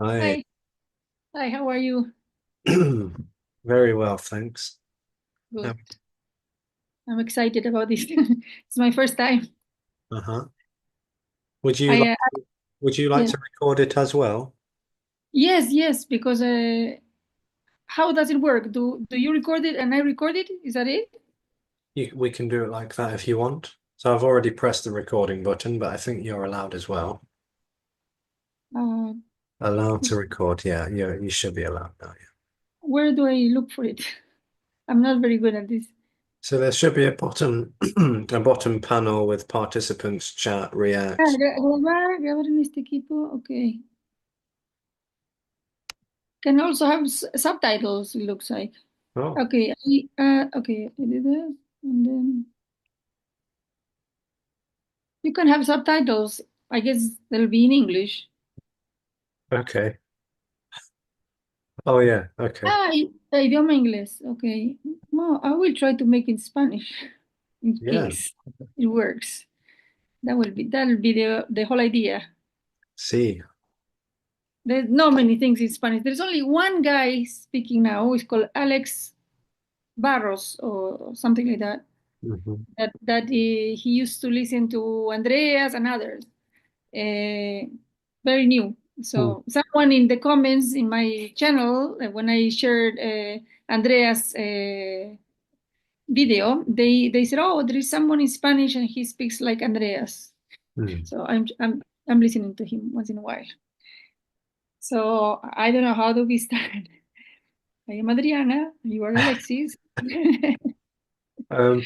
Hi. Hi. Hi, how are you? Very well, thanks. Good. Um, I'm excited about this. It's my first time. uh-huh. Would you like I would you like yeah. to record it as well? Yes, because how does it work? Do you record it and I record it? Is that it? We can do it like that if you want. So I've already pressed the recording button, but I think you're allowed as well. Uh, Allowed to record, yeah, you should be allowed now, yeah. where do I look for it? I'm not very good at this. So there should be a bottom a bottom panel with participants, chat, react. Grabar en este equipo. Okay. Can also have subtitles, it looks like. Oh, Okay. Okay. I did this. And then you can have subtitles. I guess they'll be in English. okay. Oh yeah, okay. Idioma inglés. Okay. No, I will try to make it Spanish in Yeah. case it works. That'll be the whole idea. See. There's not many things in Spanish. There's only one guy speaking now who is called Alex Barros or something like that. Hmm. He used to listen to Andreas and others. Uh, Very new. So someone in the comments in my channel, when I shared Andreas' video, they said, "Oh, there is someone in Spanish and he speaks like Andreas." Mm. So I'm listening to him once in a while. So I don't know how do we start. I am Adriana. You are Alexis. Um,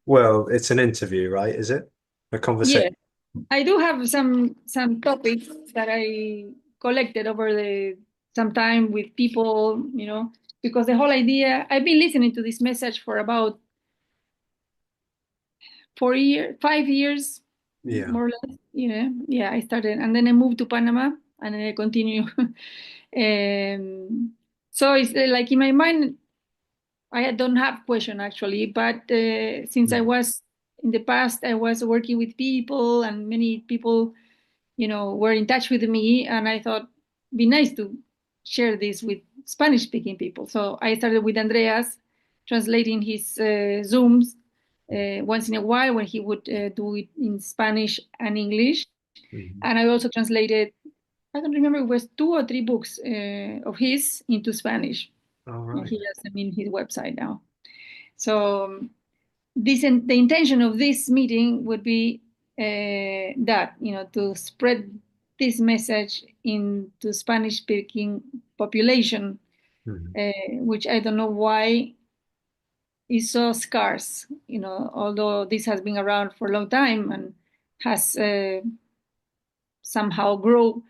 well, it's an interview, right? Is it? A conversation. Yes, I do have some topics that I collected over the some time with people, because the whole idea. I've been listening to this message for about 4 years, 5 years, Yeah. more or less. Yeah, I started and then I moved to Panama and then I continue. So it's like in my mind, I don't have question actually, but since I Mm. was in the past, I was working with people and many people, were in touch with me, and I thought be nice to share this with Spanish speaking people. So I started with Andreas translating his Zooms once in a while when he would do it in Spanish and English. Mhm. And I also translated, I don't remember, it was 2 or 3 books of his into Spanish. All And right. he has them in his website now. So the intention of this meeting would be that to spread this message into Spanish speaking population, Mhm. which I don't know why is so scarce, although this has been around for a long time and has somehow grown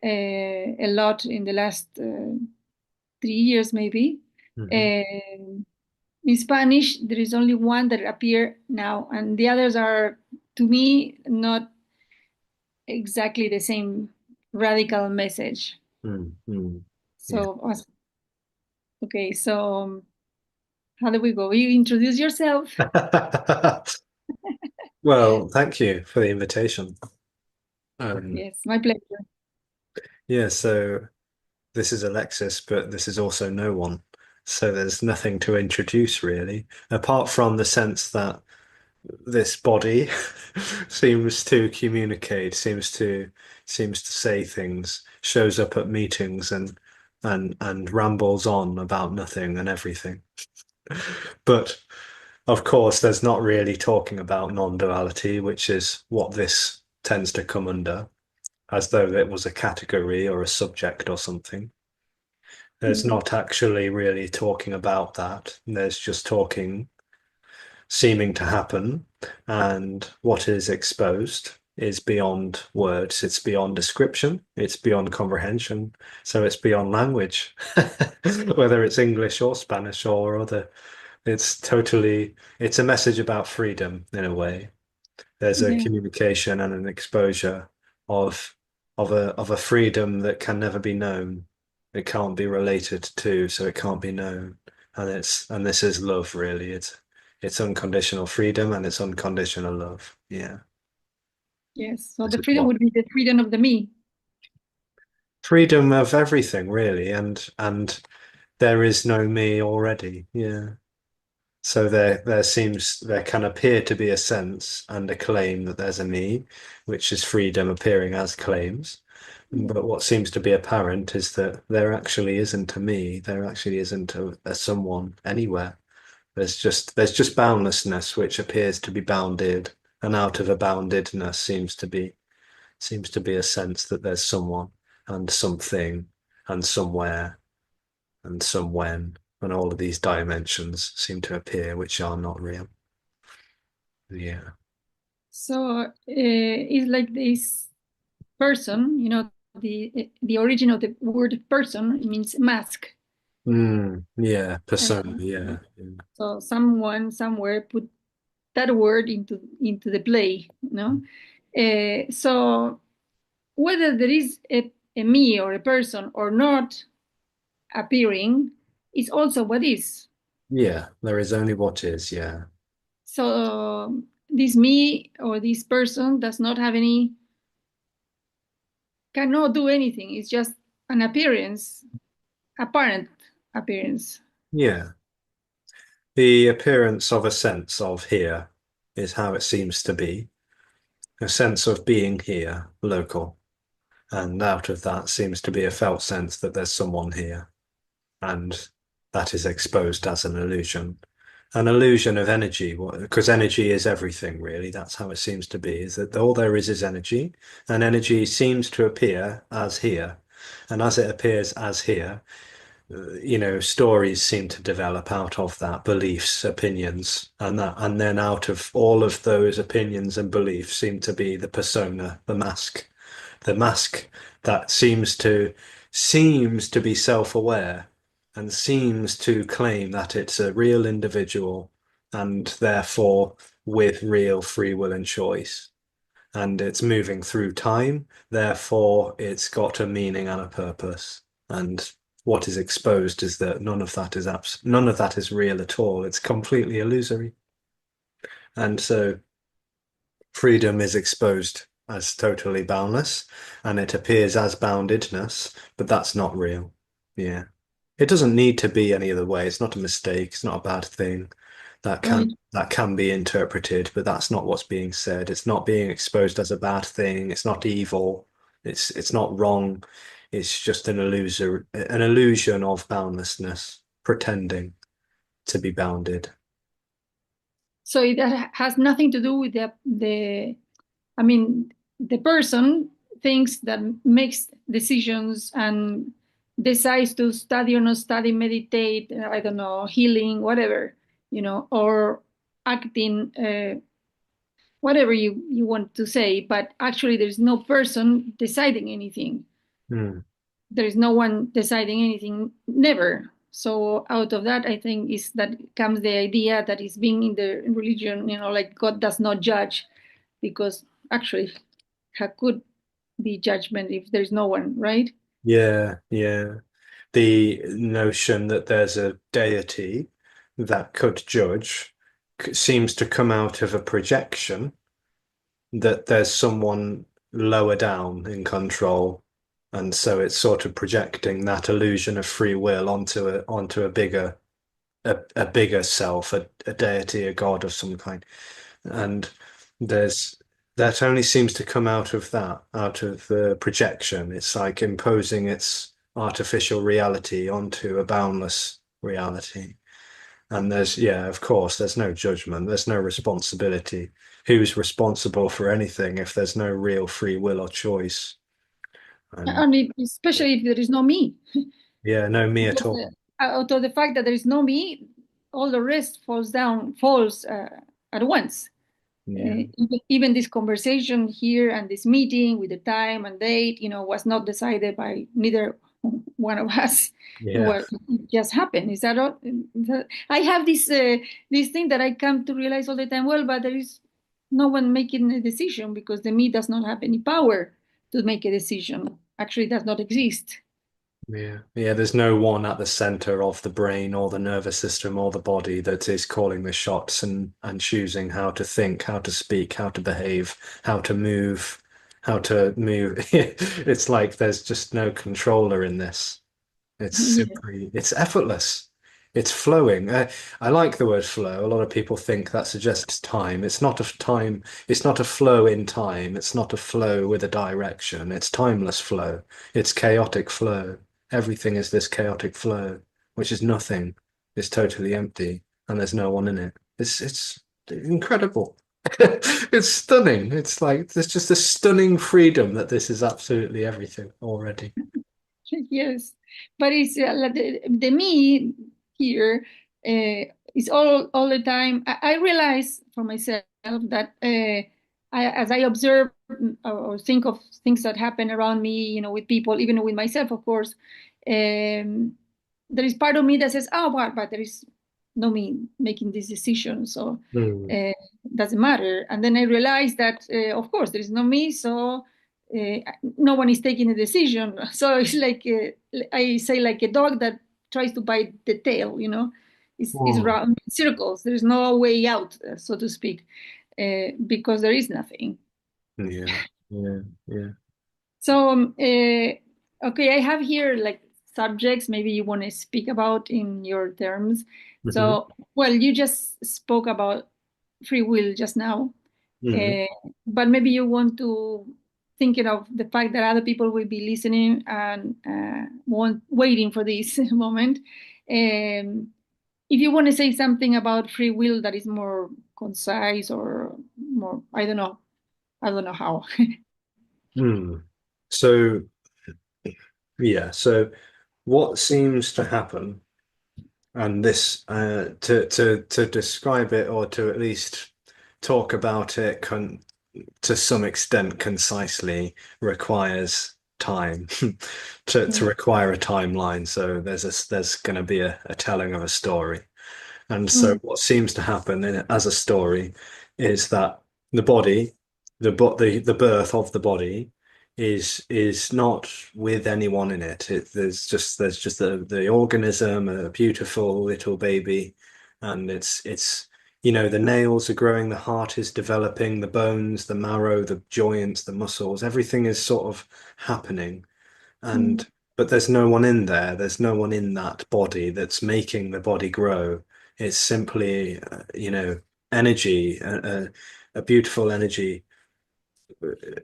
a lot in the last 3 years maybe. Mhm. Um In Spanish, there is only one that appear now, and the others are, to me, not exactly the same radical message. Mm. Mm. Yeah. So, okay, so how do we go? You introduce yourself. Well, thank you for the invitation. Yes, my pleasure. Yeah, so this is Alexis, but this is also no one. So there's nothing to introduce really, apart from the sense that this body seems to communicate, seems to say things, shows up at meetings and rambles on about nothing and everything. But of course, there's not really talking about non-duality, which is what this tends to come under, as though it was a category or a subject or something. There's Yeah. not actually really talking about that. There's just talking seeming to happen, and what is exposed is beyond words, it's beyond description, it's beyond comprehension, so it's beyond language, whether it's English or Spanish or other. It's a message about freedom in a way. There's a Yeah. communication and an exposure of of a freedom that can never be known. It can't be related to, so it can't be known. And this is love, really. It's unconditional freedom and it's unconditional love. Yeah. Yes. So This the is freedom what would be the freedom of the me. freedom of everything, really, and there is no me already. Yeah. So there can appear to be a sense and a claim that there's a me, which is freedom appearing as claims. But what seems to be apparent is that there actually isn't a me, there actually isn't a someone anywhere. There's just boundlessness which appears to be bounded, and out of a boundedness seems to be a sense that there's someone and something and somewhere and some when, and all of these dimensions seem to appear which are not real. Yeah. So it's like this person, the origin of the word person means mask. Yeah. Persona. Uh, Yeah. so someone somewhere put that word into the play, you know. So whether there is a me or a person or not appearing is also what is. Yeah. There is only what is. Yeah. So this me or this person does not have any, cannot do anything. It's just an appearance, apparent appearance. Yeah. The appearance of a sense of here is how it seems to be. A sense of being here, local. And out of that seems to be a felt sense that there's someone here. And that is exposed as an illusion of energy, because energy is everything, really. That's how it seems to be, is that all there is energy, and energy seems to appear as here. And as it appears as here, stories seem to develop out of that, beliefs, opinions, and then out of all of those opinions and beliefs seem to be the persona, the mask that seems to be self-aware and seems to claim that it's a real individual and therefore with real free will and choice. And it's moving through time, therefore it's got a meaning and a purpose. And what is exposed is that none of that is real at all. It's completely illusory. And so freedom is exposed as totally boundless, and it appears as boundedness, but that's not real. Yeah. It doesn't need to be any other way. It's not a mistake. It's not a bad thing. That can Right. that can be interpreted, but that's not what's being said. It's not being exposed as a bad thing. It's not evil. It's not wrong. It's just an illusion of boundlessness, pretending to be bounded. So it has nothing to do with the I mean, the person thinks that makes decisions and decides to study or not study, meditate, I don't know, healing, whatever, or acting, whatever you want to say, but actually there's no person deciding anything. Hmm. There is no one deciding anything, never. So out of that, I think is that comes the idea that is being in the religion, like God does not judge, because actually, how could be judgment if there's no one, right? Yeah, yeah. The notion that there's a deity that could judge seems to come out of a projection that there's someone lower down in control. And so it's sort of projecting that illusion of free will onto a bigger self, a deity, a god of some kind. And there's that only seems to come out of the projection. It's like imposing its artificial reality onto a boundless reality. And yeah, of course, there's no judgment, there's no responsibility. Who's responsible for anything if there's no real free will or choice? And And especially if there is no me. yeah, no me at Because all. out of the fact that there is no me, all the rest falls at once. Yeah, Even this conversation here and this meeting with the time and date, was not decided by neither one of us. yeah, Well, it just happened. Is that all? I have this thing that I come to realize all the time. Well, but there is no one making a decision because the me does not have any power to make a decision. Actually, it does not exist. yeah, yeah. There's no one at the center of the brain or the nervous system or the body that is calling the shots and choosing how to think, how to speak, how to behave, how to move, how to move. It's like there's just no controller in this. It's Yeah. simply, it's effortless. It's flowing. I like the word flow. A lot of people think that suggests time. It's not a time. It's not a flow in time. It's not a flow with a direction. It's timeless flow. It's chaotic flow. Everything is this chaotic flow, which is nothing. It's totally empty, and there's no one in it. It's incredible. It's stunning. It's like there's just a stunning freedom that this is absolutely everything already. Yes, but it's like the me here is all the time. I realize for myself that as I observe or think of things that happen around me, with people, even with myself, of course, there is part of me that says, "Oh, but there is no me making this decision, so Hmm. uh, doesn't matter." And then I realize that, of course, there is no me, so no one is taking a decision. So it's like I say, like a dog that tries to bite the tail. It's Hmm. round in circles. There is no way out, so to speak, because there is nothing. Yeah, yeah, yeah. So, okay, I have here like subjects maybe you want to speak about in your terms. Hmm. So, well, you just spoke about free will just now, Hmm. uh, but maybe you want to thinking of the fact that other people will be listening and waiting for this moment. If you want to say something about free will that is more concise or more, I don't know how. Hmm. So, yeah, so what seems to happen, and this to describe it or to at least talk about it to some extent concisely requires time to Yeah. require a timeline. So there's going to be a telling of a story. And so Mm, what seems to happen in it as a story is that the body, the birth of the body is not with anyone in it. There's just the organism, a beautiful little baby, and it's the nails are growing, the heart is developing, the bones, the marrow, the joints, the muscles, everything is sort of happening. mm, And but there's no one in there. There's no one in that body that's making the body grow. It's simply, energy, a beautiful energy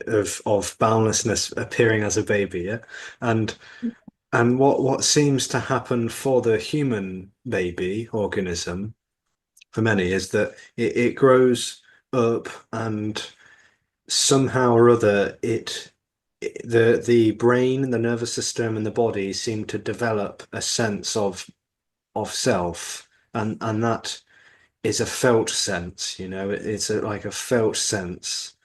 of boundlessness appearing as a baby. Yeah, and and what seems to happen for the human baby organism for many is that it grows up and somehow or other the brain and the nervous system and the body seem to develop a sense of self, and that is a felt sense, it's like a felt sense,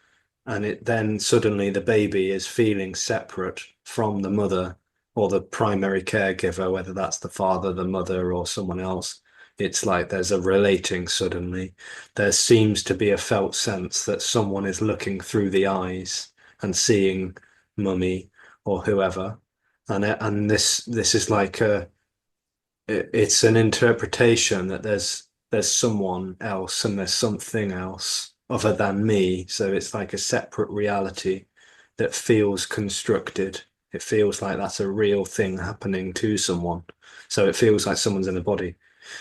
and it then suddenly the baby is feeling separate from the mother or the primary caregiver, whether that's the father, the mother, or someone else. It's like there's a relating suddenly. There seems to be a felt sense that someone is looking through the eyes and seeing mummy or whoever. And this is like it's an interpretation that there's someone else and there's something else other than me. So it's like a separate reality that feels constructed. It feels like that's a real thing happening to someone. So it feels like someone's in the body.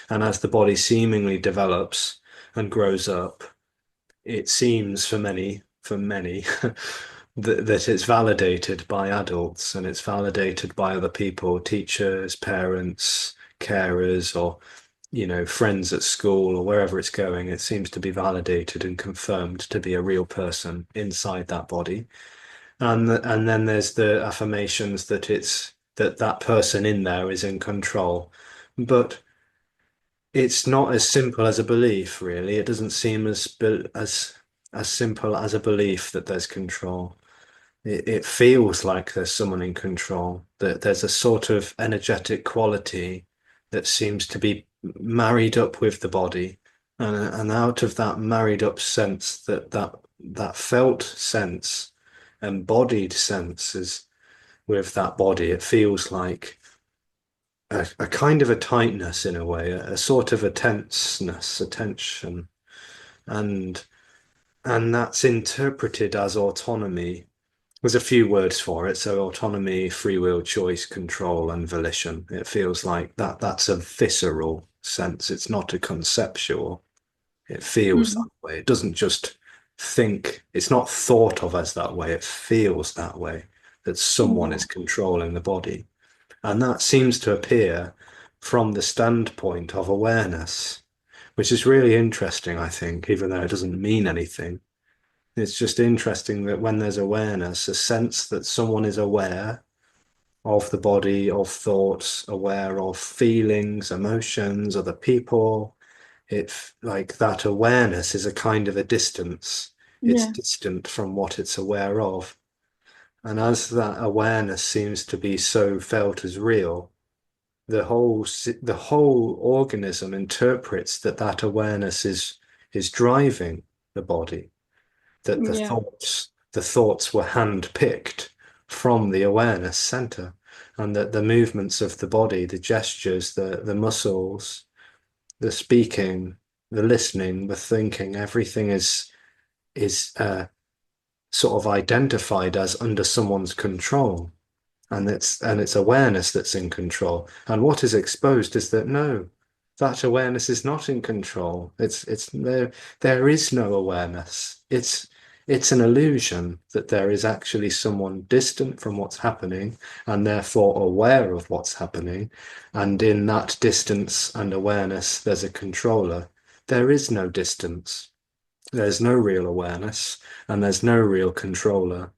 And as the body seemingly develops and grows up, it seems for many that it's validated by adults and it's validated by other people, teachers, parents, carers, or friends at school or wherever it's going. It seems to be validated and confirmed to be a real person inside that body. And then there's the affirmations that that person in there is in control. But it's not as simple as a belief, really. It doesn't seem as simple as a belief that there's control. It feels like there's someone in control, that there's a sort of energetic quality that seems to be married up with the body. And out of that married up sense, that felt sense, embodied sense is with that body, it feels like a kind of a tightness in a way, a sort of a tenseness, a tension, and and that's interpreted as autonomy. There's a few words for it. So autonomy, free will, choice, control, and volition. It feels like that's a visceral sense. It's not a conceptual. It feels Mm. that way. It doesn't just think, it's not thought of as that way. It feels that way, that someone Yeah. is controlling the body. And that seems to appear from the standpoint of awareness, which is really interesting, I think, even though it doesn't mean anything. It's just interesting that when there's awareness, a sense that someone is aware of the body, of thoughts, aware of feelings, emotions, other people, it like that awareness is a kind of a distance. It's Yeah. distant from what it's aware of. And as that awareness seems to be so felt as real, the whole organism interprets that that awareness is driving the body, that the Yeah. thoughts were handpicked from the awareness center, and that the movements of the body, the gestures, the muscles, the speaking, the listening, the thinking, everything is sort of identified as under someone's control, and it's awareness that's in control. And what is exposed is that no, that awareness is not in control. It's there is no awareness. It's an illusion that there is actually someone distant from what's happening and therefore aware of what's happening. And in that distance and awareness, there's a controller. There is no distance. There's no real awareness and there's no real controller.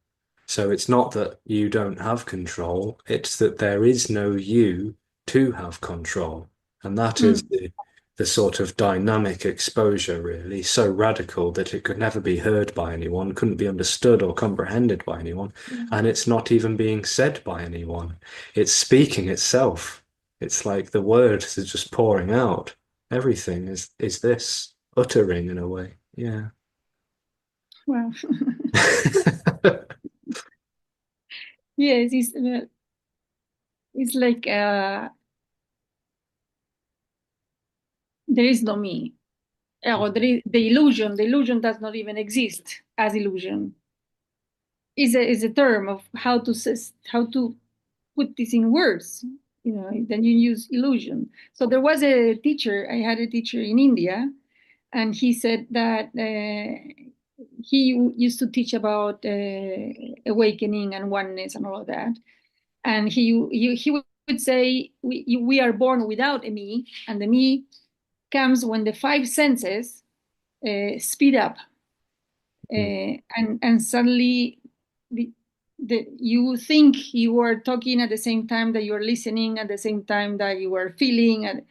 So it's not that you don't have control, it's that there is no you to have control. And that is Mm. the sort of dynamic exposure, really, so radical that it could never be heard by anyone, couldn't be understood or comprehended by anyone. And it's not even being said by anyone. It's speaking itself. It's like the words are just pouring out. Everything is this uttering in a way. Yeah. Wow. Yes, it's like there is no me. Or the illusion does not even exist as illusion. Is a term of how to put this in words. You know, then you use illusion. So there was a teacher. I had a teacher in India, and he said that he used to teach about awakening and oneness and all of that. And he would say we are born without a me, and the me comes when the five senses speed up, and suddenly the, you think you are talking at the same time that you are listening, at the same time that you are feeling, and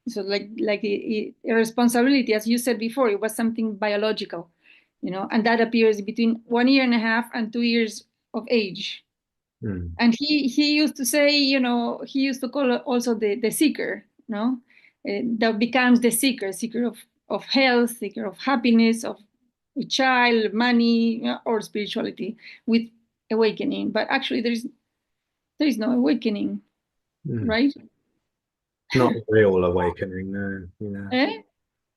so like a responsibility, as you said before, it was something biological, you know, and that appears between 1 year and a half and 2 years of age. Mm, And he used to say, you know, he used to call it also the seeker, you know, that becomes the seeker of health, seeker of happiness, of a child, money, you know, or spirituality with awakening. But actually, there is no awakening, mm. right? Not a real awakening, no. Yeah. Eh?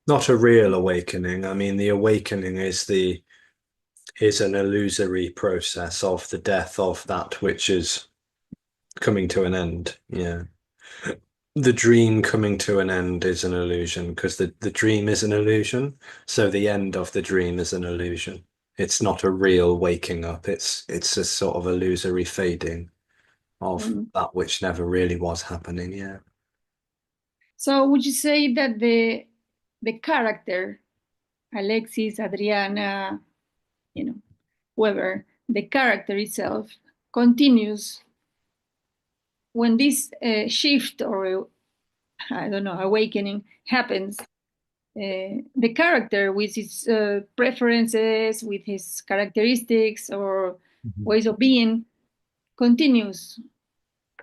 Not a real awakening. I mean, the awakening is an illusory process of the death of that which is coming to an end. Yeah. The dream coming to an end is an illusion because the dream is an illusion. So the end of the dream is an illusion. It's not a real waking up. It's a sort of illusory fading of Mm. that which never really was happening. Yeah. So would you say that the character, Alexis, Adriana, you know, whoever, the character itself continues when this shift or I don't know awakening happens? The character with his preferences, with his characteristics or Mhm. ways of being continues.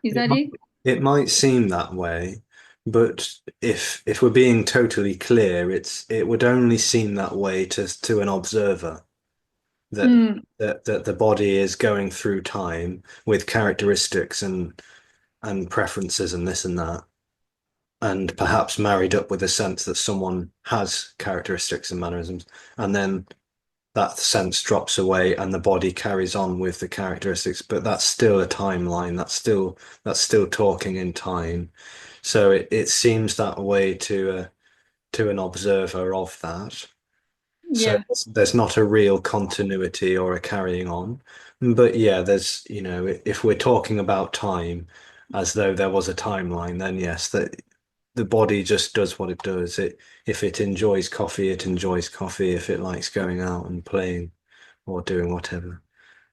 Is It that might, it? it might seem that way, but if we're being totally clear, it would only seem that way to an observer that Mm, that the body is going through time with characteristics and preferences and this and that, and perhaps married up with a sense that someone has characteristics and mannerisms, and then that sense drops away and the body carries on with the characteristics, but that's still a timeline. That's still talking in time. So it seems that way to an observer of that. So Yeah. there's not a real continuity or a carrying on. But yeah, if we're talking about time as though there was a timeline, then yes, that the body just does what it does. If it enjoys coffee, it enjoys coffee. If it likes going out and playing or doing whatever,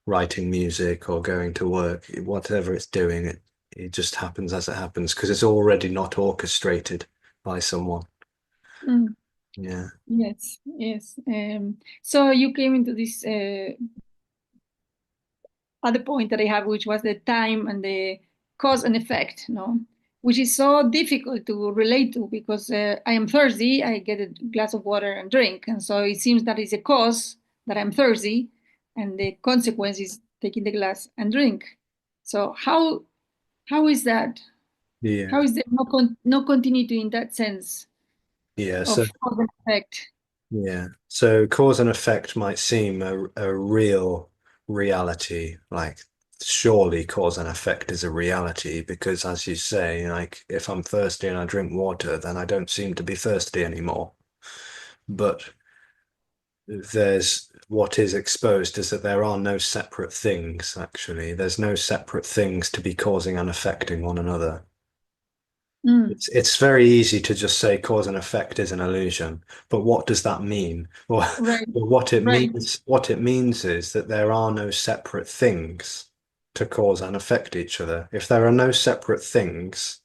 writing music or going to work, whatever it's doing, it just happens as it happens because it's already not orchestrated by someone. Mm. Yeah. Yes, yes. So you came into this other point that I have, which was the time and the cause and effect, no? Which is so difficult to relate to because I am thirsty, I get a glass of water and drink. And so it seems that is a cause that I'm thirsty, and the consequence is taking the glass and drink. So how is that? How Yeah. is there no continuity in that sense Yeah. of So cause and effect? yeah. So cause and effect might seem a real reality, like surely cause and effect is a reality because as you say, like if I'm thirsty and I drink water, then I don't seem to be thirsty anymore. But there's what is exposed is that there are no separate things, actually. There's no separate things to be causing and affecting one another. Mm, It's very easy to just say cause and effect is an illusion, but what does that mean? Well, right, well, right. what it means is that there are no separate things to cause and affect each other. If there are no separate things,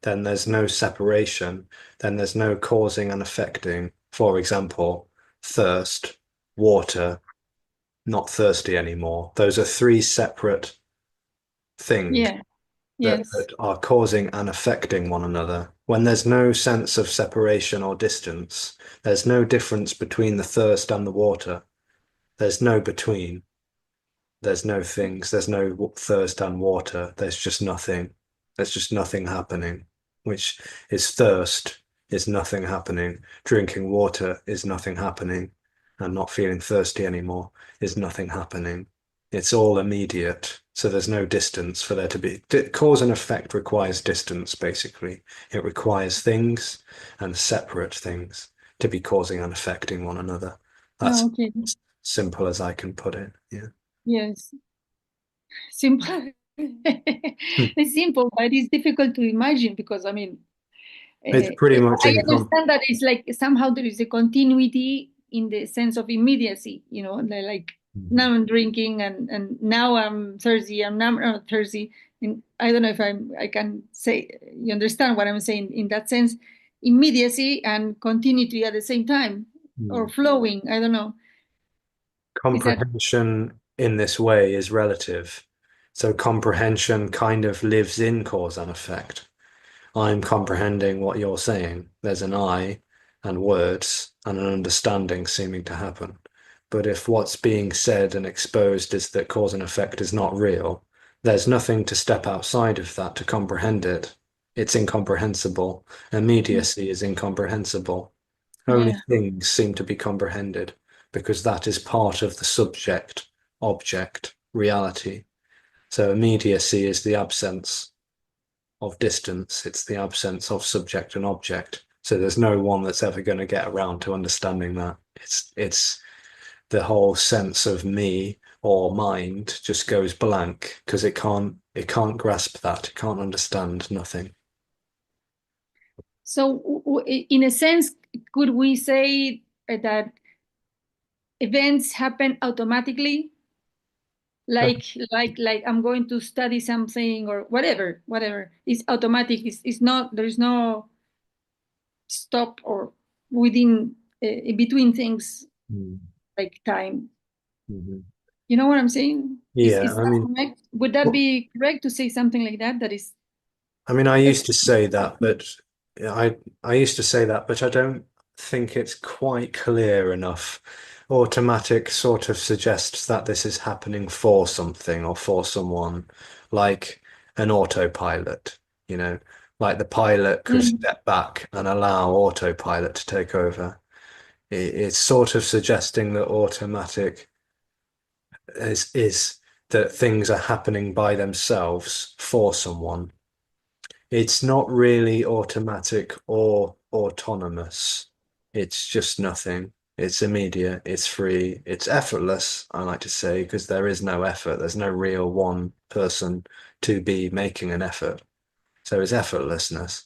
then there's no separation, then there's no causing and affecting. For example, thirst, water, not thirsty anymore. Those are three separate things Yeah, that, yes. that are causing and affecting one another. When there's no sense of separation or distance, there's no difference between the thirst and the water. There's no between. There's no things. There's no thirst and water. There's just nothing. There's just nothing happening, which is thirst is nothing happening. Drinking water is nothing happening. And not feeling thirsty anymore is nothing happening. It's all immediate. So there's no distance for there to be. Cause and effect requires distance, basically. It requires things and separate things to be causing and affecting one another. That's Oh, okay. as simple as I can put it. Yeah. Yes. Simple. Hmm. It's simple, but it's difficult to imagine because I mean, It's pretty much I income. understand that it's like somehow there is a continuity in the sense of immediacy, like now I'm drinking and now I'm thirsty, and now I'm not thirsty. And I don't know if I can say you understand what I'm saying in that sense, immediacy and continuity at the same time or flowing. I don't know. Is that Comprehension in this way is relative. So comprehension kind of lives in cause and effect. I'm comprehending what you're saying. There's an I and words and an understanding seeming to happen. But if what's being said and exposed is that cause and effect is not real, there's nothing to step outside of that to comprehend it. It's incomprehensible. Immediacy is incomprehensible. Only yeah. things seem to be comprehended because that is part of the subject, object, reality. So immediacy is the absence of distance, it's the absence of subject and object. So there's no one that's ever going to get around to understanding that. It's the whole sense of me or mind just goes blank because it can't grasp that. It can't understand nothing. So, in a sense, could we say that events happen automatically? Like I'm going to study something or whatever. It's automatic. It's not. There is no stop or within in between things Mm. like time. Mhm. You know what I'm saying? Yeah, Is that correct? Would that well, be correct to say something like that? That is. I used to say that, but I used to say that, but I don't think it's quite clear enough. Automatic sort of suggests that this is happening for something or for someone, like an autopilot, you know, like the pilot could Mm, step back and allow autopilot to take over. It's sort of suggesting that automatic is that things are happening by themselves for someone. It's not really automatic or autonomous. It's just nothing. It's immediate, it's free, it's effortless, I like to say, because there is no effort. There's no real one person to be making an effort. So it's effortlessness,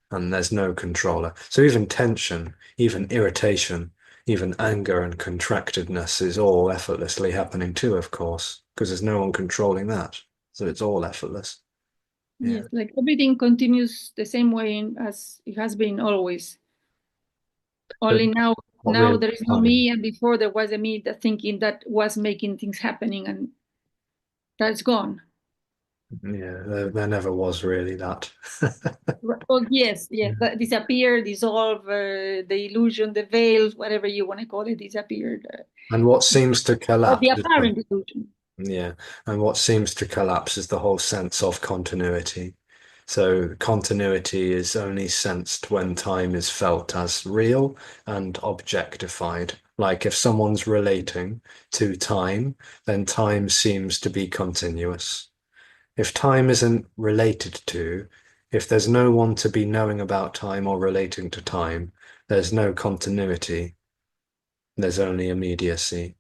and there's no controller. So even tension, even irritation, even anger and contractedness is all effortlessly happening too, of course, because there's no one controlling that. So it's all effortless. Yeah. Yes, like everything continues the same way as it has been always. But Only now, not really there is no time. me, and before there was a me that thinking that was making things happening, and that's gone. Yeah, there never was really that. Oh yes, Yeah. yes, that disappear, dissolve, the illusion, the veil, whatever you want to call it, disappeared. And what seems to Or the collapse is apparent illusion. yeah, and what seems to collapse is the whole sense of continuity. So continuity is only sensed when time is felt as real and objectified. Like if someone's relating to time, then time seems to be continuous. If time isn't related to, if there's no one to be knowing about time or relating to time, there's no continuity. There's only immediacy.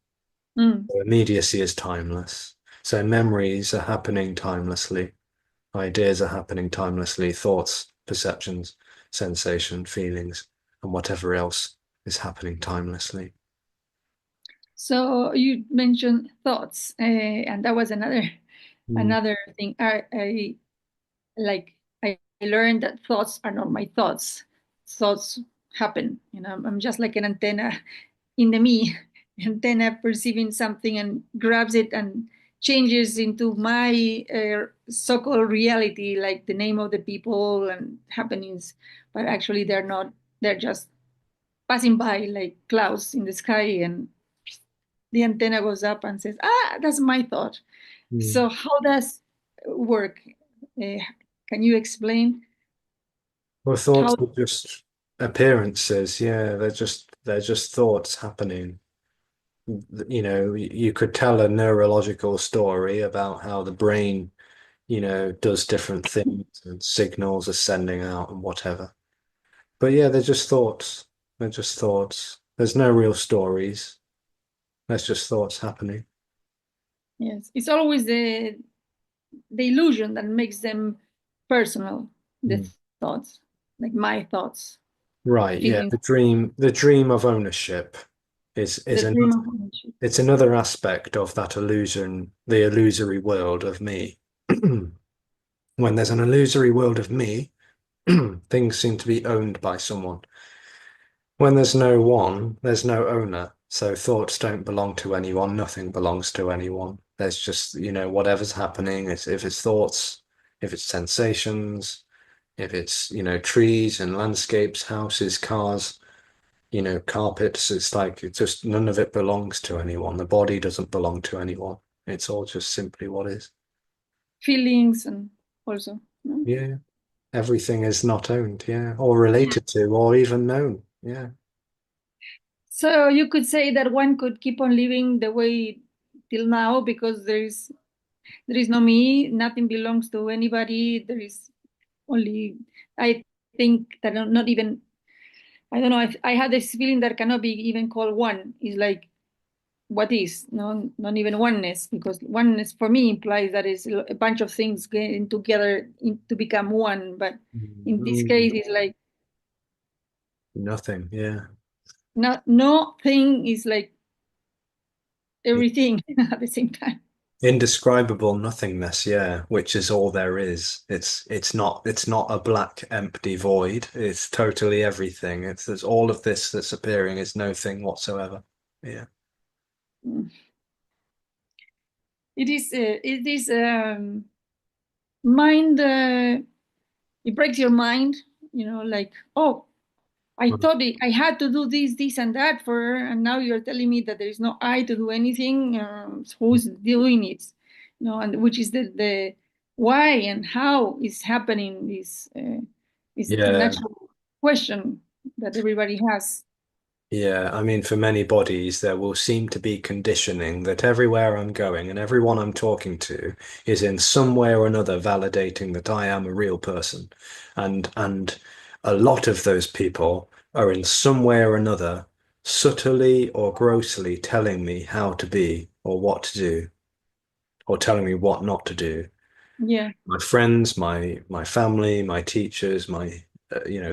Mm. Immediacy is timeless. So memories are happening timelessly. Ideas are happening timelessly. Thoughts, perceptions, sensation, feelings, and whatever else is happening timelessly. So you mentioned thoughts, and that was Mm. another thing. Like I learned that thoughts are not my thoughts. Thoughts happen. I'm just like an antenna in the me, antenna perceiving something and grabs it and changes into my so-called reality, like the name of the people and happenings. But actually, they're not. They're just passing by like clouds in the sky, and the antenna goes up and says, "Ah, that's my thought." Mm. So how does it work? Uh, can you explain Well, thoughts how? are just appearances. Yeah, they're just thoughts happening. You know, you could tell a neurological story about how the brain, does different things and signals are sending out and whatever. But yeah, they're just thoughts. They're just thoughts. There's no real stories. That's just thoughts happening. Yes, it's always the illusion that makes them personal. The Mm. thoughts, like my thoughts, Right, yeah. feelings, The dream of ownership is the dream another of ownership. it's another aspect of that illusion, the illusory world of me. When there's an illusory world of me, things seem to be owned by someone. When there's no one, there's no owner. So thoughts don't belong to anyone, nothing belongs to anyone. There's just, whatever's happening, if it's thoughts, if it's sensations, if it's, trees and landscapes, houses, cars, carpets, it's like it just none of it belongs to anyone. The body doesn't belong to anyone. It's all just simply what is. Feelings and also. No? Yeah. Everything is not owned, yeah, or related to, or even known. Yeah. So you could say that one could keep on living the way till now because there is no me, nothing belongs to anybody. There is only, I think that not even, I don't know, I had this feeling that cannot be even called one. It's like, what is? No, not even oneness, because oneness for me implies that it's a bunch of things getting together to become one. But in this Mm, case, it's like, nothing, yeah. no thing is like everything at the same time. Indescribable nothingness, yeah, which is all there is. It's not a black empty void. It's totally everything. There's all of this that's appearing is no thing whatsoever. Yeah. Mm. It is mind. It breaks your mind. Like, oh, I Mm. thought I had to do this, and that for her, and now you're telling me that there is no I to do anything. Who's doing it? And which is the why and how is happening. Is the Yeah, natural question that everybody has. Yeah, I mean, for many bodies, there will seem to be conditioning that everywhere I'm going and everyone I'm talking to is in some way or another validating that I am a real person. And a lot of those people are in some way or another subtly or grossly telling me how to be or what to do or telling me what not to do. Yeah, My friends, my family, my teachers, my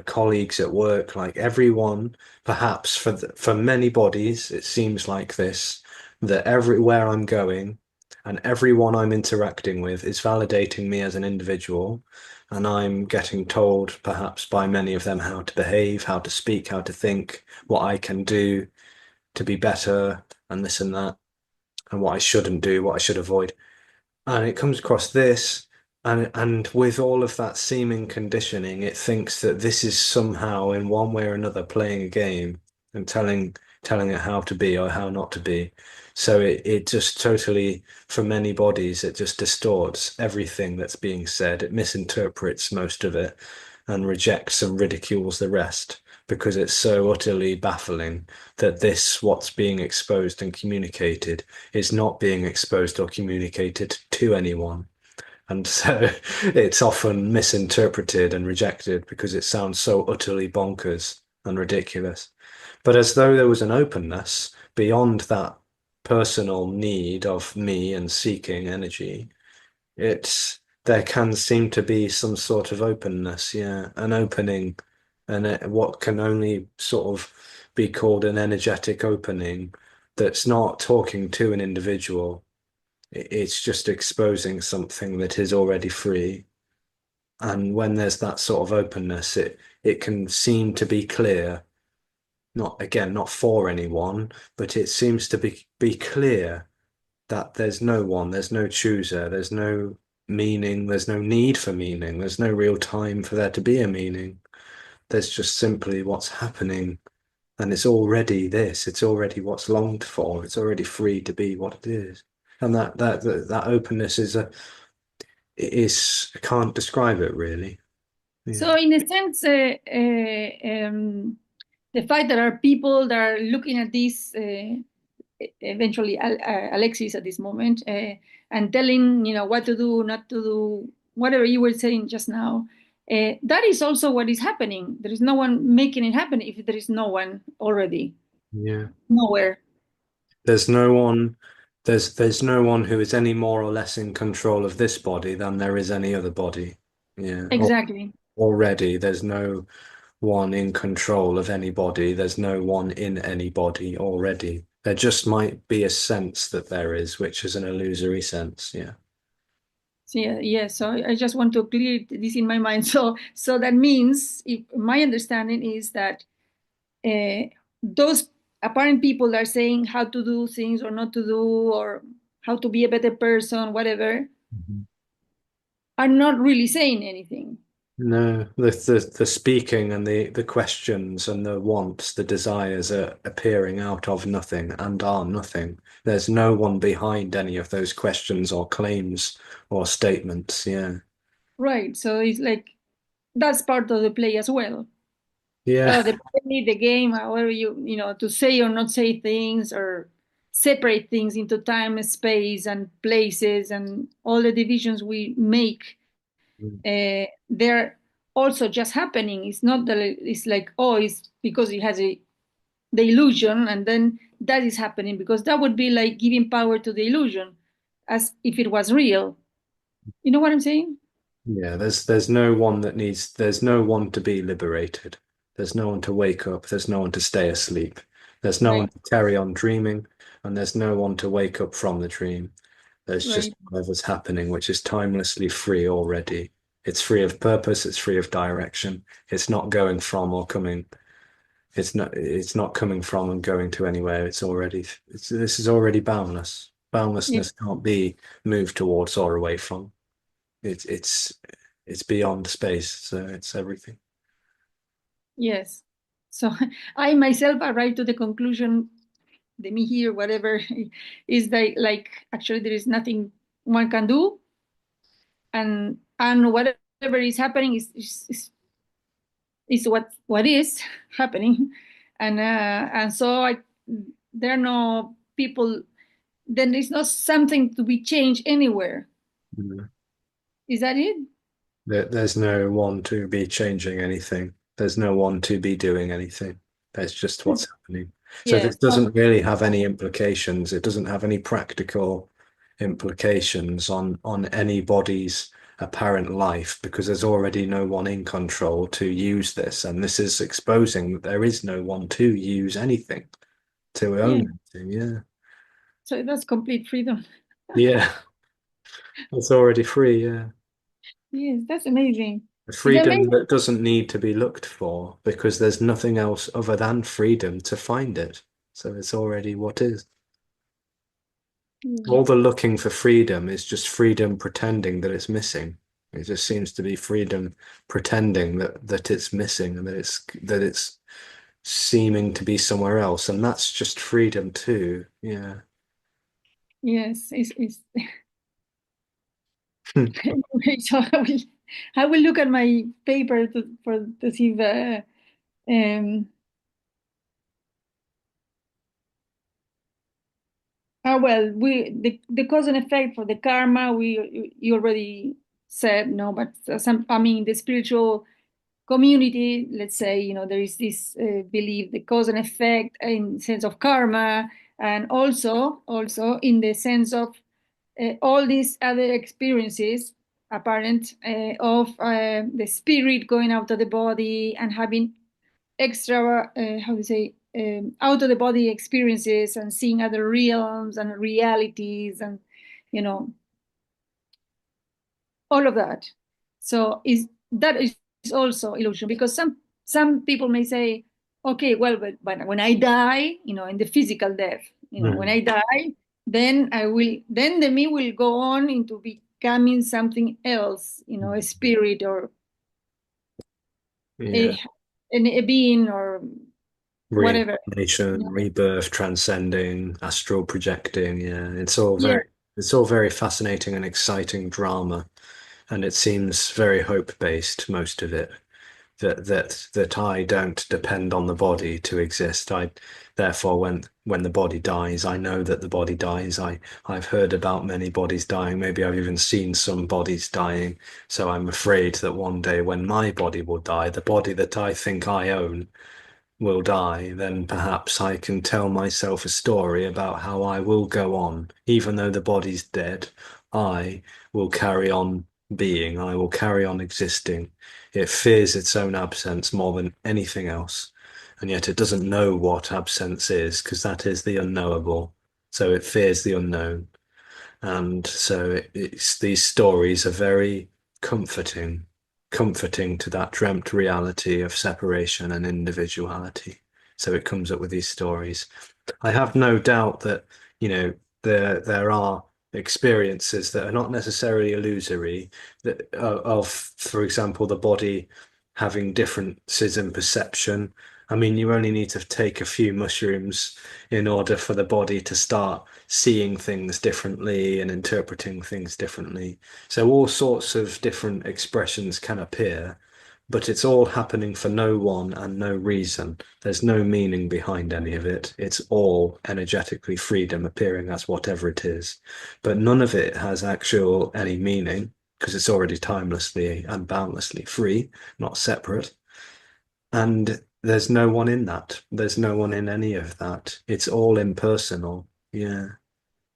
colleagues at work, like everyone, perhaps for many bodies, it seems like this, that everywhere I'm going and everyone I'm interacting with is validating me as an individual, and I'm getting told, perhaps by many of them, how to behave, how to speak, how to think, what I can do to be better, and this and that, and what I shouldn't do, what I should avoid. And it comes across this, and with all of that seeming conditioning, it thinks that this is somehow in one way or another playing a game and telling it how to be or how not to be. So it just totally, for many bodies, it just distorts everything that's being said. It misinterprets most of it and rejects and ridicules the rest because it's so utterly baffling that this, what's being exposed and communicated, is not being exposed or communicated to anyone. And so it's often misinterpreted and rejected because it sounds so utterly bonkers and ridiculous. But as though there was an openness beyond that personal need of me and seeking energy, it's there can seem to be some sort of openness, yeah, an opening, and what can only sort of be called an energetic opening that's not talking to an individual. It's just exposing something that is already free. And when there's that sort of openness, it can seem to be clear, not again, not for anyone, but it seems to be clear that there's no one, there's no chooser, there's no meaning, there's no need for meaning, there's no real time for there to be a meaning. There's just simply what's happening, and it's already this, it's already what's longed for, it's already free to be what it is. And that openness is I can't describe it really. Yeah. so in a sense, the fact that there are people that are looking at this, eventually Alexis at this moment, and telling what to do, not to do, whatever you were saying just now. That is also what is happening. There is no one making it happen if there is no one already Yeah. nowhere. There's no one there's no one who is any more or less in control of this body than there is any other body. Yeah. Exactly. Already there's no one in control of anybody. There's no one in anybody already. There just might be a sense that there is, which is an illusory sense. Yeah. So, yeah, yeah. So I just want to clear this in my mind. So that means, if my understanding is that those apparent people that are saying how to do things or not to do, or how to be a better person, whatever, Mhm. are not really saying anything. No, the speaking and the questions and the wants, the desires are appearing out of nothing and are nothing. There's no one behind any of those questions or claims or statements. Yeah. Right. So it's like that's part of the play as well. Yeah. The play, the game, however to say or not say things, or separate things into time, space, and places, and all the divisions we make. They're also just happening. It's not that it's like, oh, it's because it has the illusion, and then that is happening, because that would be like giving power to the illusion as if it was real. You know what I'm saying? Yeah, there's no one there's no one to be liberated. There's no one to wake up, there's no one to stay asleep. There's no one Right, to carry on dreaming, and there's no one to wake up from the dream. There's just right. whatever's happening, which is timelessly free already. It's free of purpose, it's free of direction. It's not going from or coming. It's not coming from and going to anywhere. This is already boundless. Yeah. Boundlessness can't be moved towards or away from. It's it's it's beyond space, so it's everything. Yes. So I myself arrived to the conclusion, the me here, whatever, is that like actually there is nothing one can do, and whatever is happening is what is happening, and so there are no people. Then there's not something to be changed anywhere. Mm. Is that it? There's no one to be changing anything. There's no one to be doing anything. There's just what's happening. So this Yes. doesn't really have any implications. It doesn't have any practical implications on anybody's apparent life because there's already no one in control to use this. And this is exposing that there is no one to use anything, to Yeah. own anything. Yeah. So that's complete freedom. Yeah. It's already free. Yeah. Yes, that's amazing. A It's freedom amazing. that doesn't need to be looked for because there's nothing else other than freedom to find it. So it's already what is. Mm. All the looking for freedom is just freedom pretending that it's missing. It just seems to be freedom pretending that it's missing and that it's seeming to be somewhere else. And that's just freedom too. Yeah. Yes, it's so I will look at my paper to see the um well, the cause and effect for the karma, we you already said no, but some, I mean, the spiritual community, let's say, there is this belief, the cause and effect in sense of karma, and also in the sense of all these other experiences apparent of the spirit going out of the body and having extra, how to say, out of the body experiences and seeing other realms and realities, and you know all of that. So is that is also illusion, because some people may say, okay, well, but when I die, in the physical death, when Mm. I die, then the me will go on into becoming something else, a spirit, or Yeah. a a being, or whatever. Reincarnation, rebirth, transcending, astral projecting. Yeah. Yeah. It's all very fascinating and exciting drama. And it seems very hope-based, most of it. That I don't depend on the body to exist. I therefore when the body dies, I know that the body dies. I've heard about many bodies dying. Maybe I've even seen some bodies dying. So I'm afraid that one day when my body will die, the body that I think I own will die, then perhaps I can tell myself a story about how I will go on. Even though the body's dead, I will carry on being, I will carry on existing. It fears its own absence more than anything else, and yet it doesn't know what absence is, because that is the unknowable. So it fears the unknown. And so these stories are very comforting, comforting to that dreamt reality of separation and individuality. So it comes up with these stories. I have no doubt that, there are experiences that are not necessarily illusory, that of, for example, the body having differences in perception. I mean, you only need to take a few mushrooms in order for the body to start seeing things differently and interpreting things differently. So all sorts of different expressions can appear, but it's all happening for no one and no reason. There's no meaning behind any of it. It's all energetically freedom appearing as whatever it is. But none of it has actual any meaning because it's already timelessly and boundlessly free, not separate. And there's no one in that. There's no one in any of that. It's all impersonal. Yeah.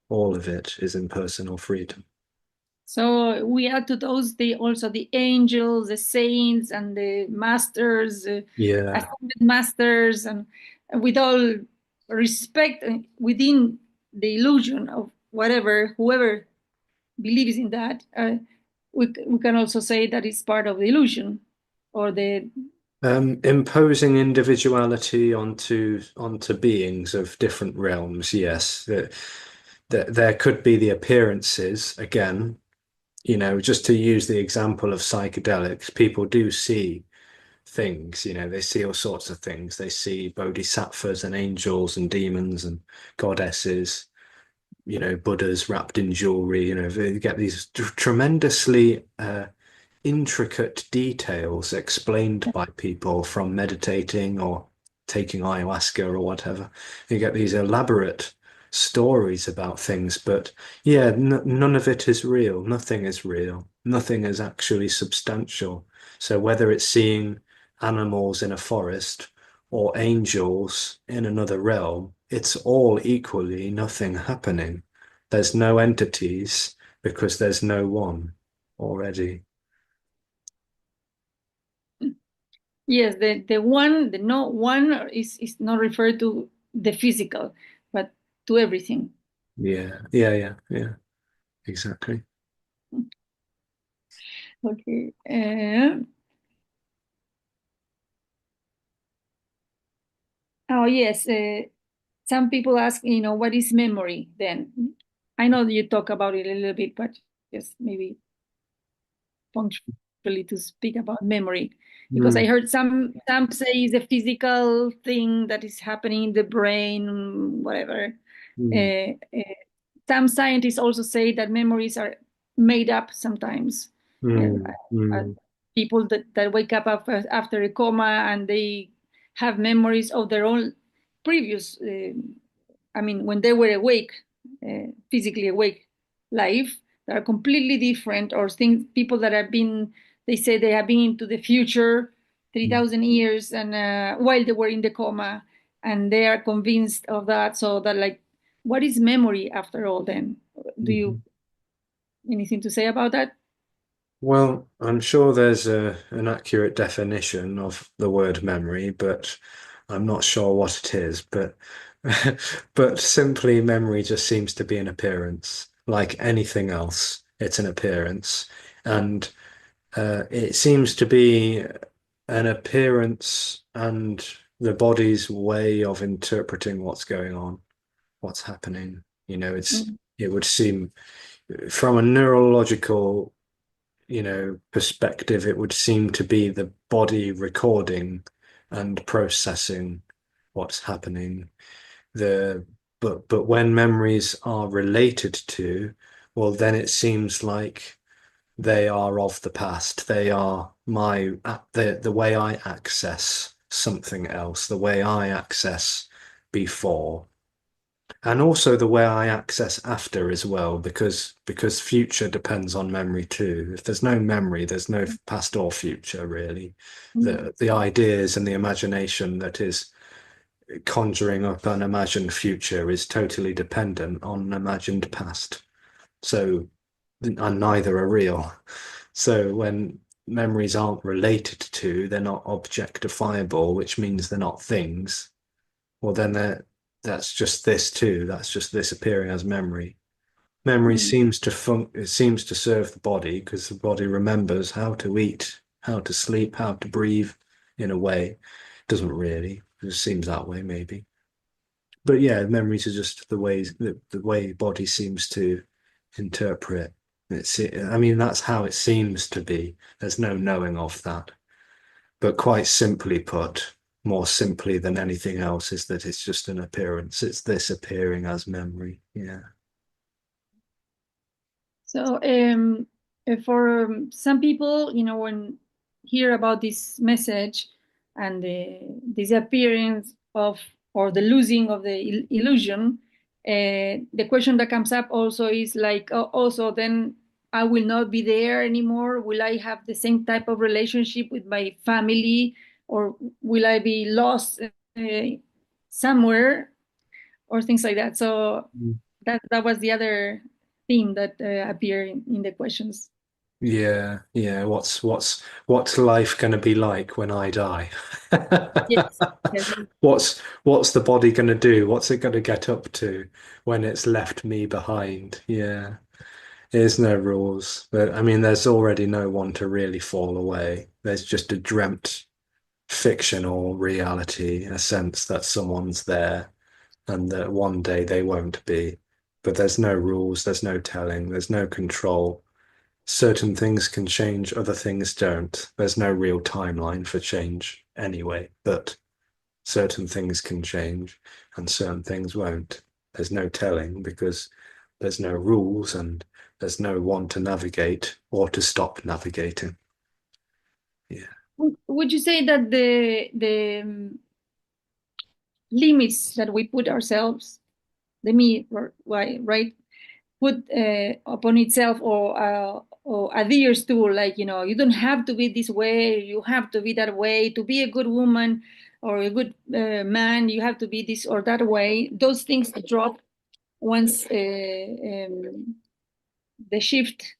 All of it is impersonal freedom. So we add to those the angels, the saints, and the masters, Yeah. ascended masters, and with all respect, within the illusion of whatever whoever believes in that, we can also say that it's part of the illusion, or the Imposing individuality onto beings of different realms, yes. There could be the appearances, again, just to use the example of psychedelics, people do see things, they see all sorts of things. They see bodhisattvas and angels and demons and goddesses, Buddhas wrapped in jewelry, they get these tremendously intricate details explained by people from meditating or taking ayahuasca or whatever. You get these elaborate stories about things, but yeah, n none of it is real. Nothing is real. Nothing is actually substantial. So whether it's seeing animals in a forest or angels in another realm, it's all equally nothing happening. There's no entities because there's no one already. Yes, the no one is not referred to the physical, but to everything. Yeah, yeah, yeah, yeah, exactly. Okay. Oh yes. Some people ask, what is memory? Then I know you talk about it a little bit, but just maybe punctually to speak about memory, because I Mm, heard some say it's a physical thing that is happening in the brain, whatever. mm, Uh, uh, some scientists also say that memories are made up sometimes. Uh, mm, uh, mm, People that wake up after a coma and they have memories of their own previous, I mean, when they were awake, physically awake life, that are completely different, or things, people that have been, they say they have been into the future mm, 3,000 years and while they were in the coma, and they are convinced of that. So that, like, what is memory after all then? Do you mhm. anything to say about that? Well, I'm sure there's an accurate definition of the word memory, but I'm not sure what it is. But but simply memory just seems to be an appearance, like anything else. It's an appearance, and it seems to be an appearance and the body's way of interpreting what's going on, what's happening. Mm, It would seem from a neurological, perspective, it would seem to be the body recording and processing what's happening. The but when memories are related to, well, then it seems like they are of the past. They are the way I access something else, the way I access before. And also the way I access after as well, because future depends on memory too. If there's no memory, there's no past or future really. mm, The ideas and the imagination that is conjuring up an imagined future is totally dependent on an imagined past. So, and neither are real. So when memories aren't related to, they're not objectifiable, which means they're not things. Well, then that's just this too. That's just this appearing as memory. Memory mm, seems to it seems to serve the body because the body remembers how to eat, how to sleep, how to breathe in a way. It doesn't really. It just seems that way, maybe. But yeah, memories are just the way body seems to interpret. I mean, that's how it seems to be. There's no knowing of that. But quite simply put, more simply than anything else, is that it's just an appearance. It's this appearing as memory. Yeah. So, for some people, when hear about this message and the disappearance of, or the losing of the illusion, the question that comes up also is like, oh, also then I will not be there anymore. Will I have the same type of relationship with my family, or will I be lost somewhere, or things like that? So Mm. that was the other theme that appeared in the questions. Yeah, yeah. What's life going to be like when I die? Yes, yes. What's the body going to do? What's it going to get up to when it's left me behind? Yeah. There's no rules, but I mean, there's already no one to really fall away. There's just a dreamt fictional reality, a sense that someone's there and that one day they won't be. But there's no rules, there's no telling, there's no control. Certain things can change, other things don't. There's no real timeline for change anyway, but certain things can change and certain things won't. There's no telling because there's no rules and there's no one to navigate or to stop navigating. Yeah. Would you say that limits that we put ourselves, the me, right, put upon itself or adheres to, like, you don't have to be this way, you have to be that way to be a good woman or a good man, you have to be this or that way. Those things drop once the shift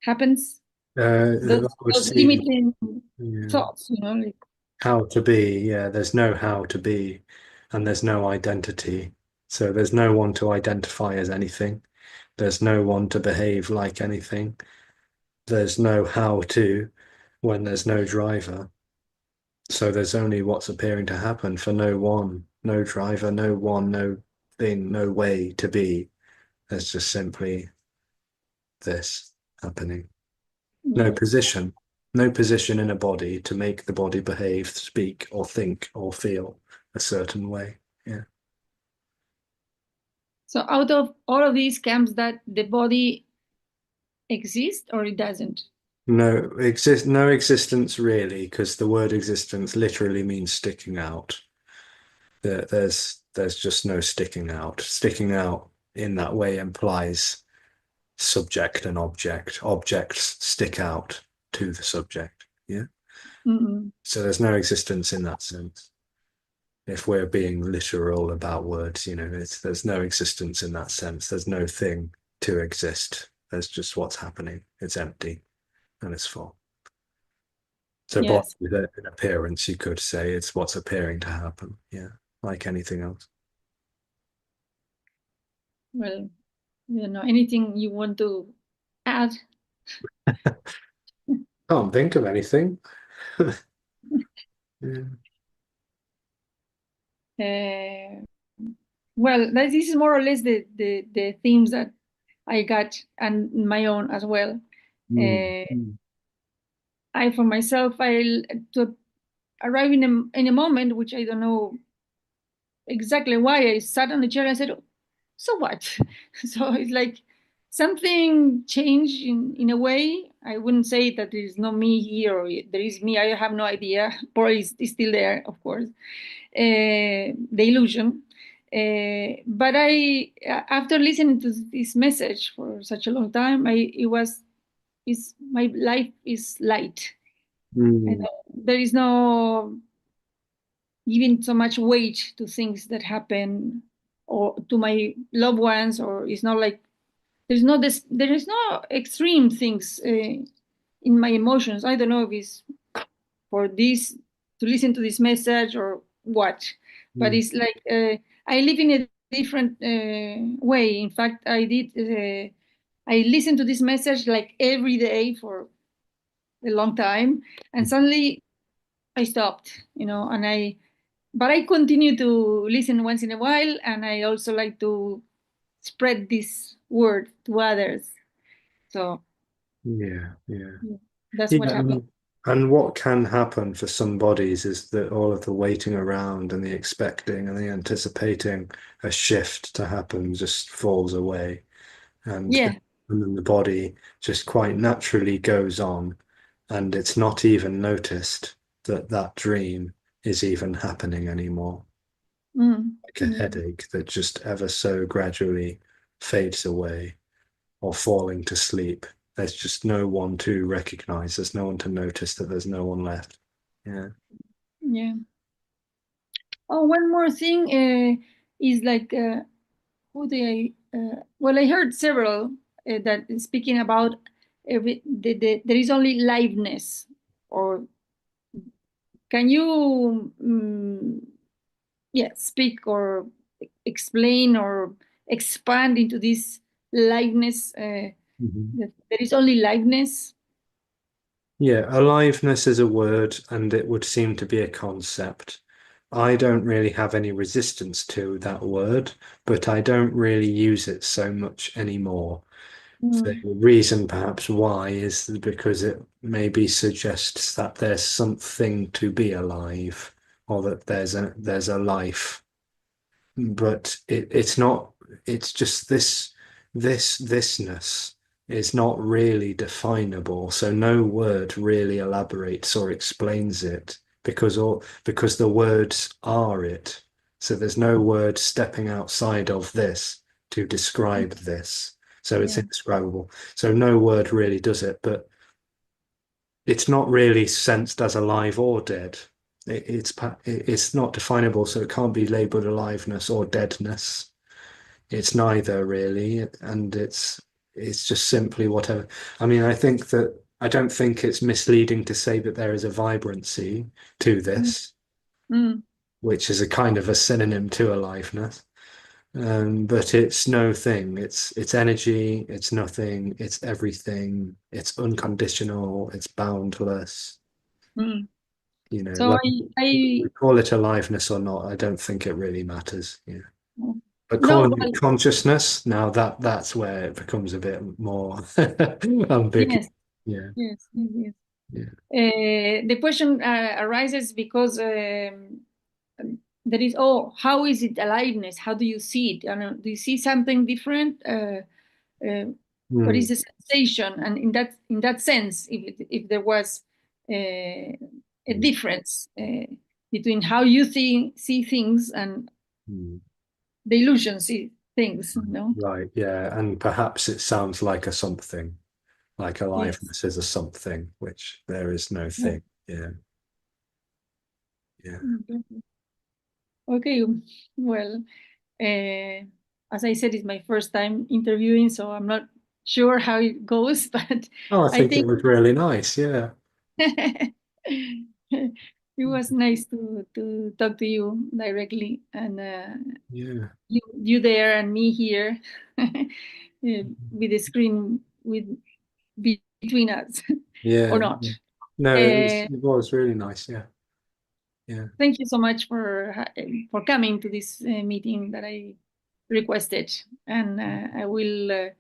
happens. I Those would those see, limiting yeah, thoughts, like, how to be. Yeah, there's no how to be, and there's no identity. So there's no one to identify as anything. There's no one to behave like anything. There's no how to when there's no driver. So there's only what's appearing to happen for no one, no driver, no one, no thing, no way to be. There's just simply this happening. No yes. position, no position in a body to make the body behave, speak, or think, or feel a certain way. Yeah. So out of all of these comes that the body exists or it doesn't. No existence really, because the word existence literally means sticking out. There's just no sticking out. Sticking out in that way implies subject and object. Objects stick out to the subject. Yeah. Mm-mm. So there's no existence in that sense. If we're being literal about words, there's no existence in that sense. There's no thing to exist. There's just what's happening. It's empty and it's full. So body Yes. with an appearance, you could say it's what's appearing to happen. Yeah. Like anything else. Well, anything you want to add? Can't think of anything. Yeah. Uh, well, this is more or less the themes that I got and my own as well. Mm. Uh, Mm. I for myself, I to arrive in a moment which I don't know exactly why. I sat on the chair and I said, so what? So it's like something changed in a way. I wouldn't say that there is no me here or there is me. I have no idea. Probably it's still there, of course. The illusion. But after listening to this message for such a long time, is my life is light. And Mm. there is no giving so much weight to things that happen or to my loved ones, or it's not like there is no extreme things in my emotions. I don't know if it's for this to listen to this message or what, but Mm. it's like I live in a different way. In fact, I listened to this message like every day for a long time, and suddenly I stopped, and but I continue to listen once in a while, and I also like to spread this word to others. So Yeah. Yeah. yeah, that's Yeah, what happened. and what can happen for some bodies is that all of the waiting around and the expecting and the anticipating a shift to happen just falls away. And, Yeah. and then the body just quite naturally goes on. And it's not even noticed that that dream is even happening anymore. Mm. Like a Yeah. headache that just ever so gradually fades away or falling to sleep. There's just no one to recognize. There's no one to notice that there's no one left. Yeah. Yeah. Oh, one more thing is like who did well, I heard several that speaking about there is only liveness. Or can you yeah, speak or explain or expand into this liveness? Mhm. That there is only liveness. Yeah, aliveness is a word and it would seem to be a concept. I don't really have any resistance to that word, but I don't really use it so much anymore. The Mm. reason perhaps why is because it maybe suggests that there's something to be alive or that there's a life. But it's not, it's just thisness is not really definable. So no word really elaborates or explains it because the words are it. So there's no word stepping outside of this to describe this. So it's Yeah. indescribable. So no word really does it, but it's not really sensed as alive or dead. It's not definable, so it can't be labeled aliveness or deadness. It's neither really, and it's just simply whatever. I mean, I don't think it's misleading to say that there is a vibrancy to Mm, this, mm, which is a kind of a synonym to aliveness. But it's no thing. It's energy. It's nothing. It's everything. It's unconditional. It's boundless. mm. You know, So whether we call it aliveness or not, I don't think it really matters. Yeah. But no, calling it well, consciousness, now that's where it becomes a bit more ambiguous. yes, Yeah. yes, yes, yes. Yeah. The question arises because there is, oh, how is it aliveness? How do you see it? Do you see something different? Uh, what Hmm. is the sensation? And in that sense, if there was a difference between how you see things and Hmm. the illusion see things, you know? Right. Yeah. And perhaps it sounds like a something, like Yes. aliveness is a something, which there is no Yeah. thing. Yeah. Yeah. Okay. Well, uh, as I said, it's my first time interviewing, so I'm not sure how it goes, but Oh, I I think it think was really nice. Yeah. it was nice to talk to you directly, and Yeah. you there and me here with the screen between us, or Yeah. not. No, Uh, it was really nice. Yeah. Yeah. Thank you so much for coming to this meeting that I requested, and I will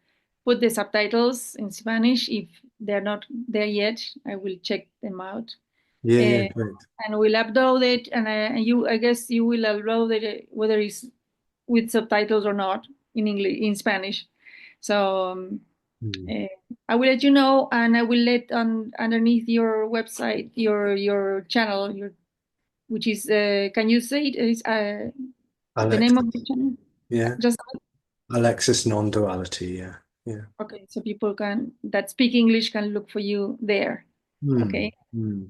put the subtitles in Spanish if they're not there yet. I will check them out, Yeah. Yeah. uh, Great. and we'll upload it. And I guess you will upload it whether it's with subtitles or not in English, in Spanish. So Hmm. uh, I will let you know, and I will let on underneath your website, your channel, your which is can you say it is the name of the Alexis. channel? Yeah. Just Alexis non-duality. Yeah. Yeah. okay, so people can that speak English can look for you there. Hmm. Okay, Hmm.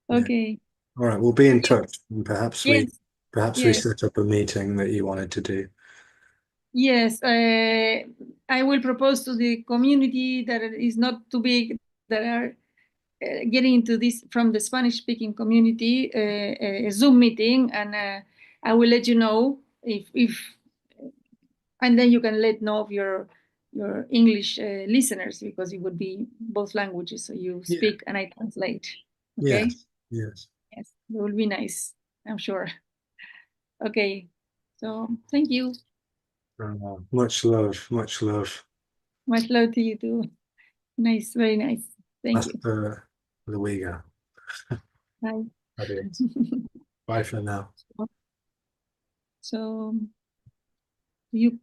Yeah. okay, All right. We'll be in touch, and yes, perhaps we yes, set up a meeting that you wanted to do. yes. I will propose to the community that it is not too big that are getting into this from the Spanish-speaking community a Zoom meeting, and I will let you know if and then you can let know of your English listeners because it would be both languages. So you Yeah. speak and I translate. Okay. Yes. Yes. Yes, it will be nice. I'm sure. Okay. So thank you. Much love. Much love. Much love to you too. Nice, very nice. Thank you. Hasta luego. Bye. Adios. Bye for now. So you